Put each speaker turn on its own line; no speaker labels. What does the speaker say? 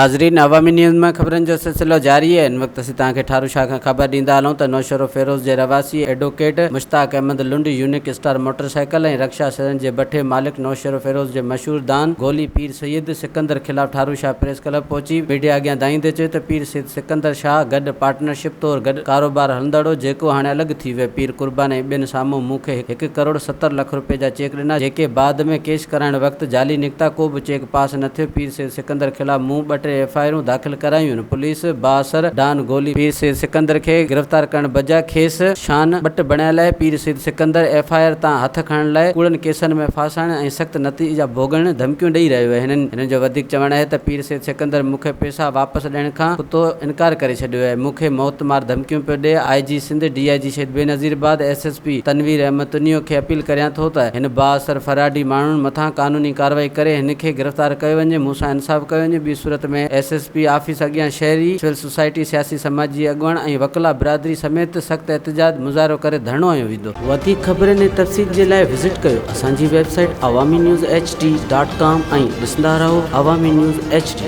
नाज़रीन, अवामी न्यूज़ में ख़बरनि जो सिलसिलो जारी है। इन वक्त असीं तव्हांखे ठारू शाह खां ख़बर ॾींदा हलूं त नौशरो फ़िरोज़ जे रवासी एडवोकेट मुश्ताक अहमद लुंड यूनिक स्टार मोटरसाइकिल ऐं रक्षा सदन जे बठे मालिक नौशरो फ़िरोज़ जे मशहूर दान गोली पीर सैयद सिकंदर ख़िलाफ़ ठारू शाह प्रेस क्लब पहुची मीडिया अॻियां दाईंदे चयो त पीर सैयद सिकंदर शाह गॾु पार्टनरशिप तौरु गॾु कारोबार हलंदड़ो जेको हाणे अलॻि थी वियो। पीर कुर्बान ऐं ॿिनि साम्हूं मूंखे 1,70,00,000 रुपए जा चेक ॾिना जेके बाद में कैश कराइण वक़्तु जाली निकिता। को बि चेक पास न थियो। पीर सैयद सिकंदर ख़िलाफ़ मूं 2 एफआईआरूं दाख़िल करायूं। पुलिस बासर डान गोली पीर सैयद सिकंदर खे गिरफ़्तार करण बजाय खेसि शान बट बणाइण लाइ पीर सैयद सिकंदर एफआईआर तां हथ खणण लाइ कूड़नि केसनि में फासाइण ऐं सख़्त नतीजा भोगण धमकियूं ॾेई रहियो आहे। हिननि जो वधीक चवणु आहे त पीर सैयद सिकंदर मूंखे पैसा वापसि ॾियण खां कुतो इनकार करे छॾियो आहे। मूंखे मौतमार धमकियूं पियो ॾिए। आईजी सिंध डीआईजी शहीद बेनज़ीराबाद एसएसपी तनवीर अहमद तुनियो खे अपील करियां थो त हिन बाअसर फराडी माण्हुनि मथां कानूनी कार्रवाई करे हिन खे गिरफ़्तार कयो वञे, मूंसां इंसाफ़ कयो वञे। ॿी सूरत में एसएसपी ऑफिस अॻियां शहरी सिविल सोसाइटी सियासी समाजी अॻुवान ऐं वकला बिरादरी समेत सख़्त एहतजाज मुज़ाहिरो करे धरणो हंयो वेंदो। वधीक ख़बरनि ऐं तफ़सील जे लाइ विज़िट कयो असांजी वेबसाइट awamiNewsHD.com ऐं ॾिसंदा रहो अवामी न्यूज़ HD।